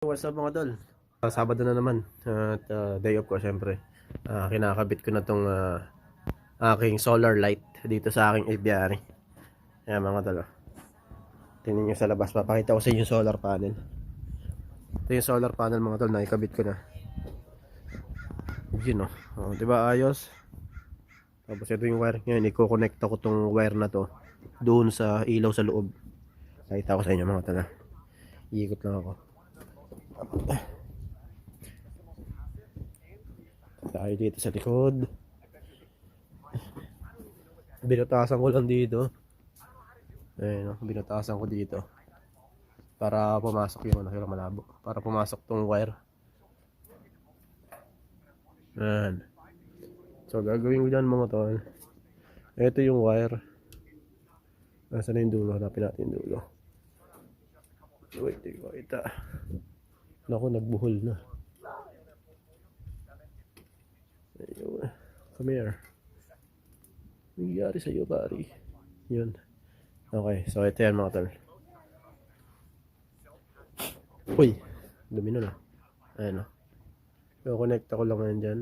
What's up mga tol? Sabado na naman at day off ko syempre. Kinakabit ko na tong aking solar light dito sa aking aviary. Ayan mga tol. Tingnan nyo sa labas, papakita ko sa inyo yung solar panel. Ito yung solar panel mga tol, nakikabit ko na. Yun diba ayos? Tapos ito yung wire. Ngayon i-connect ko tong wire na to doon sa ilaw sa loob. Nakita ko sa inyo mga tol. Iikot lang ako. Tayo dito sa likod. Binutasan ko lang dito. Ayun, binutasan ko dito. Para pumasok yung yung malabo. Para pumasok tong wire. Ayan. So gagawin ko dyan mga tol. Ito yung wire. Nasaan na yung dulo? Hanapin natin yung dulo. Wait, hindi ko kita. Naku, nagbuhol na. Ayun. Come here. Nangyari sa'yo, pari. Yun. Okay, so ito yan mga tol. Uy, dumi na. Ayan o. So, connect ako lang ngayon dyan.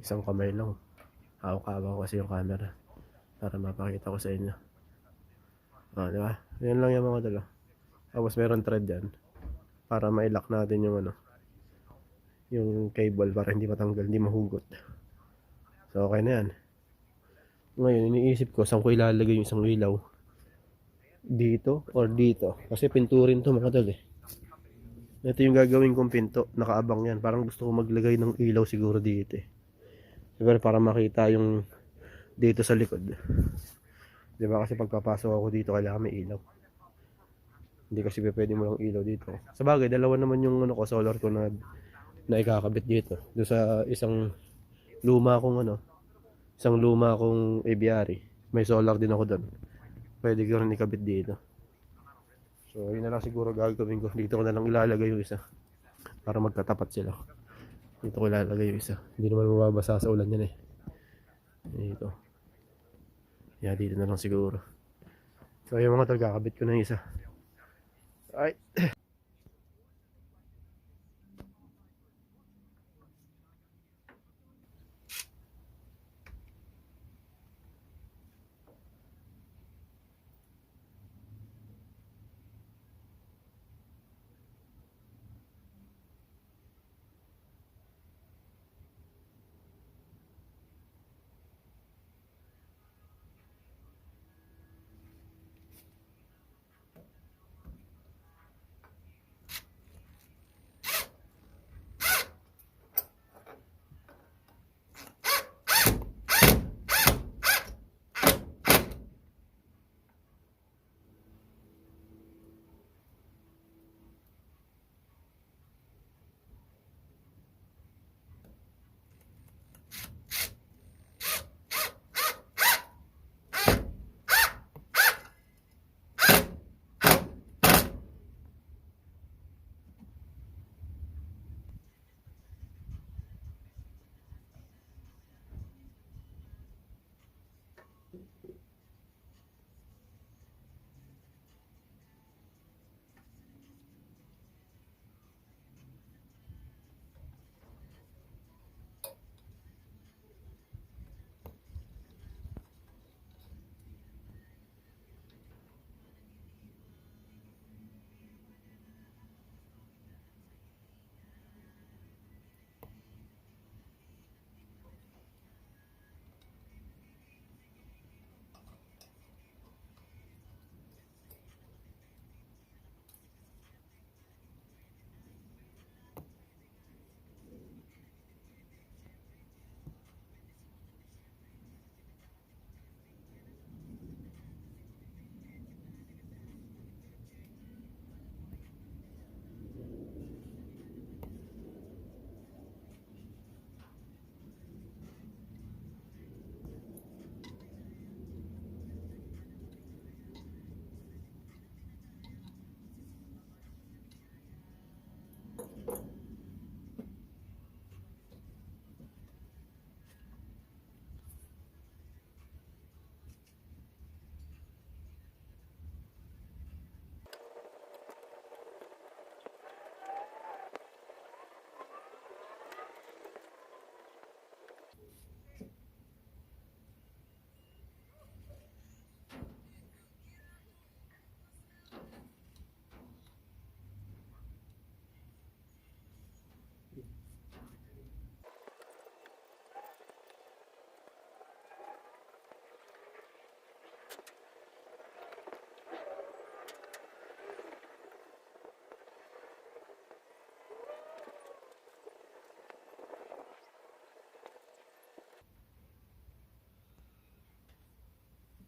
Isang kamay lang. Hawak-hawak ko kasi yung camera. Para mapakita ko sa inyo. Diba? Yan lang yung mga tol. Tapos meron thread dyan. Para ma-lock natin yung yung cable para hindi matanggal, hindi mahugot. So okay na yan. Ngayon iniisip ko saan ko ilalagay yung isang ilaw, dito or dito, kasi pinturin to mga tol Ito yung gagawin kong pinto, nakaabang yan. Parang gusto ko maglagay ng ilaw siguro dito siguro para makita yung dito sa likod, diba? Kasi pagpapasok ako dito kailangan may ilaw. Hindi kasi pwede mo lang ilaw dito. Sa bagay dalawa naman yung solar ko na ikakabit dito. Doon sa isang luma kong aviary. May solar din ako doon. Pwede ko rin ikabit dito. So yun na lang siguro gagawin ko. Dito ko na lang ilalagay yung isa. Para magkatapat sila. Dito ko ilalagay yung isa. Hindi naman mababasa sa ulan yan Dito. Yeah, dito na lang siguro. So yung mga tol, kakabit ko na yung isa. Alright.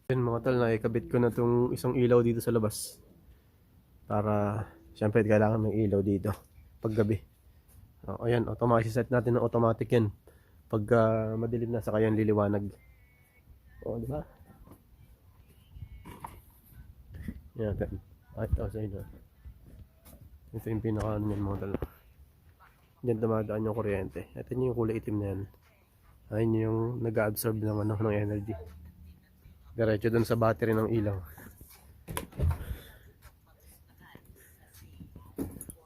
Yun mga tol, nakikabit ko na tong isang ilaw dito sa labas. Para, syempre kailangan ng ilaw dito. Paggabi. O, ayan, automatic set natin ng automatic yan. Pagka madilim na, saka yan liliwanag. O, di ba? Yan natin. Ito sa inyo. Ito yung pinaka ano yan mga tol. Diyan dumadaan yung kuryente. Ito yung kulay itim na yan. Ayun yung nag-absorb ng, ng energy. Diretso dun sa battery ng ilaw.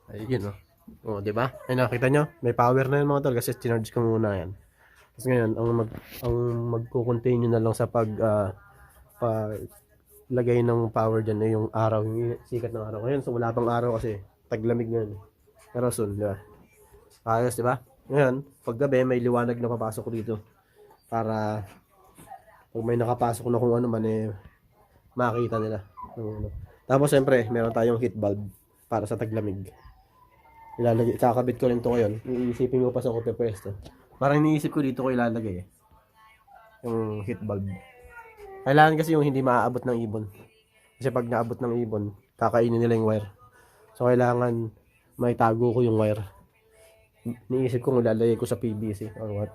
Ayun o. O, di ba? Ay nakita nyo? May power na yan mga tol kasi charge ko muna yan. Tapos ngayon, ang magko-continue na lang sa lagay ng power dyan ay yung araw, yung sikat ng araw. Ngayon, so wala pang araw kasi taglamig na yun. Pero soon, di ba? Ayos, di ba? Ngayon, paggabi, may liwanag na papasok dito. Para pag may nakapasok na kung ano man, eh, makita nila. Tapos, siyempre, meron tayong heat bulb para sa taglamig. Ilalagay, kakabit ko rin to ngayon. Iisipin ko pa sa kope pwesto. Parang iniisip ko dito ko ilalagay eh. Yung heat bulb. Kailangan kasi yung hindi maaabot ng ibon. Kasi pag naabot ng ibon, kakainin nila yung wire. So, kailangan may tago ko yung wire. Niisip ko ilalagay ko sa PVC or what.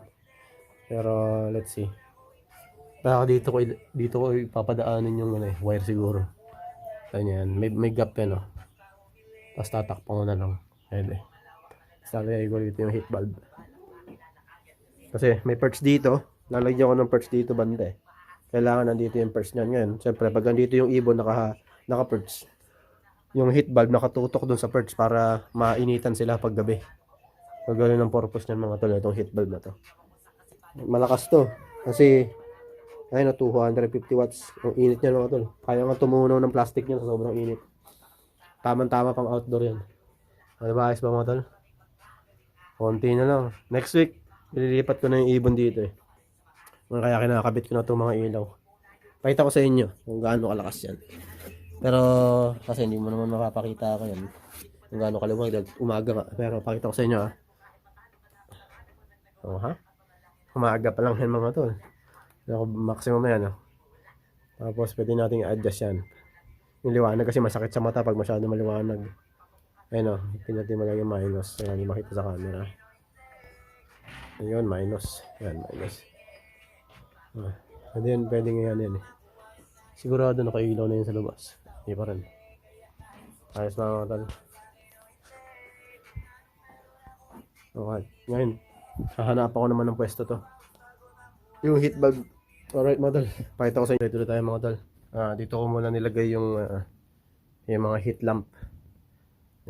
Pero, let's see. Baka dito ko ipapadaanin yung wire siguro. Ganyan. May gap yan, oh. Tapos tatakpan ko na lang. Pwede. Tapos lalagay ko dito yung heat bulb. Kasi may perch dito. Lalagyan ko ng perch dito banda eh. Kailangan nandito yung perch niyan. Ngayon, siyempre, pag nandito yung ibon naka-perch, yung heat bulb nakatutok dun sa perch para mainitan sila pag gabi. So, ganun ang purpose niyan mga tol, itong heat bulb na to. Malakas to. Kasi, ayun na, 250 watts. Ang init niyan mga tol. Kaya nga tumunaw ng plastic niyan sa sobrang init. Tama-tama pang outdoor yan. Ano ba, ayos ba mga tol? Konti na lang. Next week, nililipat ko na yung ibon dito eh. Kaya kinakabit ko na itong mga ilaw. Pakita ko sa inyo kung gaano kalakas yan. Pero kasi hindi mo naman mapapakita ako yan kung gaano kaliwanag dahil umaga nga. Pero pakita ko sa inyo Oh ha? Umaga pa lang yan mga tol. Maximum na yan Tapos pwede natin i-adjust yan. Yung liwanag kasi masakit sa mata pag masyado maliwanag. Ayun pinati mo lang yung minus. Ayan, hindi makita sa camera. Ayun, minus. Ayan, minus. Pwede nga yan Sigurado nakailaw na yun sa labas. Hindi pa rin. Ayos na mga tol. Okay. Ngayon, hahanap ako naman ng pwesto to. Yung heat bulb. Alright mga tol. Pakita ko sa inyo. Dito tayo mga tol. Dito ko muna nilagay yung mga heat lamp.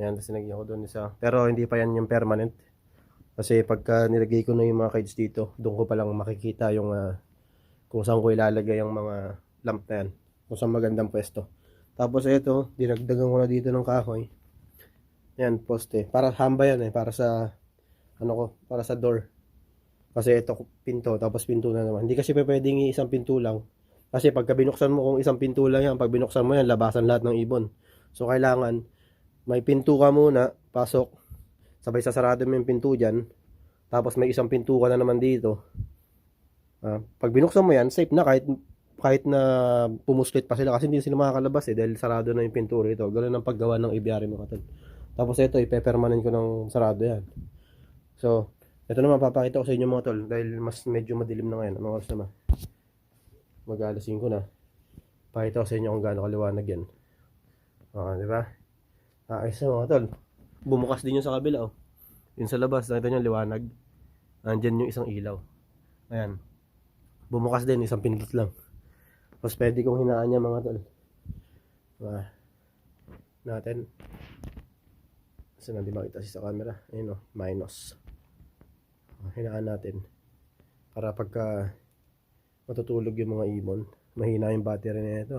Ayan, tapos nilagay ko doon isa. Pero hindi pa yan yung permanent. Kasi pagka nilagay ko na yung mga cage dito, doon ko palang makikita yung kung saan ko ilalagay yung mga lamp na yan. Kung saan magandang pwesto. Tapos ito, dinagdagan ko na dito ng kahoy. Yan, poste. Para hamba yan para sa para sa door. Kasi ito pinto, tapos pinto na naman. Hindi kasi pwedeng isang pinto lang. Kasi pagka binuksan mo kung isang pinto lang yan, pag binuksan mo yan, labasan lahat ng ibon. So kailangan may pinto ka muna, pasok. Sabay sasarado mo yung pinto dyan. Tapos may isang pinto ka na naman dito. Pag binuksan mo yan, safe na kahit na pumuslit pa sila kasi hindi sila makakalabas dahil sarado na yung pinto rito. Ganun ang paggawa ng aviary mga tol. Tapos ito, ipe-permanent ko ng sarado yan. So, ito naman papakita ko sa inyo mga tol dahil mas medyo madilim na ngayon. Anong oras naman? Mag-alas 5 na. Pakita ko sa inyo kung gaano kaliwanag yan. Di ba? Ayos na mga tol. Bumukas din yung sa kabila Yung sa labas, nakita nyo liwanag. Nandyan yung isang ilaw. Ayan. Bumukas din, isang pindot lang. Tapos pwede kong hinaan niya mga tol. Natin. Kasi hindi makita sa camera. Ayun minus. Hinaan natin. Para pagka matutulog yung mga ibon, mahina yung battery na ito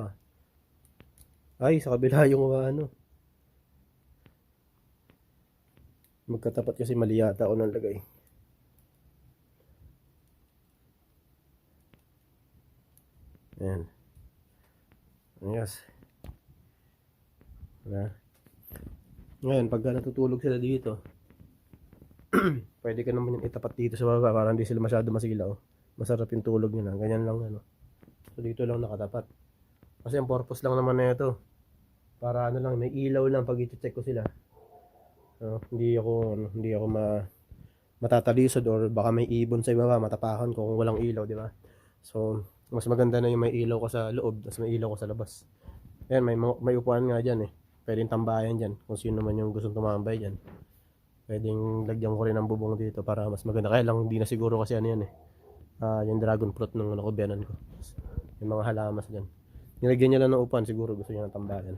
Ay, sa kabila yung magkatapat kasi mali yata ako nang lagay. Ayan. Yes. Ngayon, pagka natutulog sila dito, pwede ka naman yung itapat dito sa baba para hindi sila masyado masilaw. Masarap yung tulog nila. Ganyan lang So dito lang nakatapat. Kasi ang purpose lang naman na ito, para ano lang, may ilaw lang pag i-check ko sila. Hindi ako matatalisod or baka may ibon sa ibaba, matapakan ko kung walang ilaw, di ba? So, mas maganda na yung may ilaw ka sa loob, tapos may ilaw ka sa labas. Ayan, may upuan nga dyan eh. Pwedeng tambayan dyan, kung sino man yung gustong tumambay dyan. Pwedeng lagyan ko rin ng bubong dito para mas maganda. Kaya lang, hindi na siguro kasi ano yan eh. Yung dragon fruit nung nakubenan ko. Yung mga halamas dyan. Nilagyan niya lang ng upuan, siguro gusto niya ng tambayan.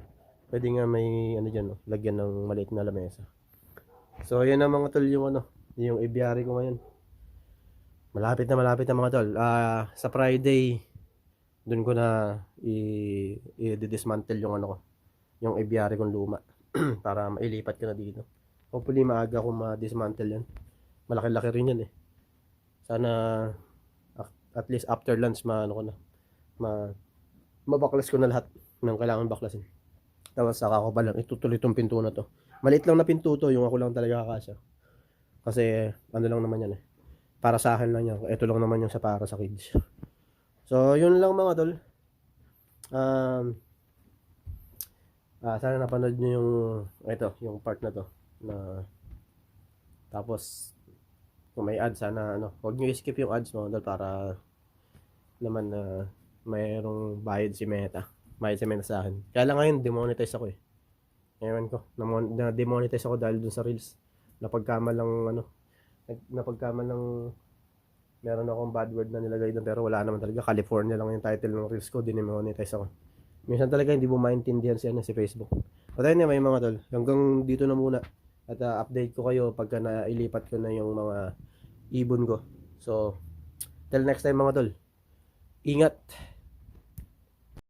Pwede nga may ano dyan, no? Lagyan ng maliit na lamesa. So, yan ang mga tol yung ano, yung aviary ko ngayon. Malapit na mga tol. Sa Friday, dun ko na i-dismantle yung ano ko, yung aviary kong luma para mailipat ko na dito. Hopefully maaga ko ma-dismantle yan. Malaki-laki rin yan eh. Sana at least after lunch ano ko na mabaklas ko na lahat ng kailangan baklasin. Tapos saka ko pa lang itutuloy itong pinto na to. Maliit lang na pinto to, yung ako lang talaga kakasya. Kasi ano lang naman yan eh. Para sa akin lang yan. Ito lang naman yung sa para sa kids. So, yun lang mga tol. Sana napanood nyo yung part na to. Tapos, kung may ads, sana huwag nyo i-skip yung ads mga tol para naman na mayroong bayad si Meta. Bayad si Meta sa akin. Kaya lang ngayon, demonetize ako eh. Ewan ko, na-demonetize ako dahil dun sa Reels. Napagkamalang meron akong bad word na nilagay doon pero wala naman talaga. California lang yung title ng Reels ko, dinemonetize ako. Minsan talaga hindi mo maintindihan si Facebook. But ayun may mga tol, hanggang dito na muna. At update ko kayo pagka nailipat ko na yung mga ibon ko. So, till next time mga tol. Ingat!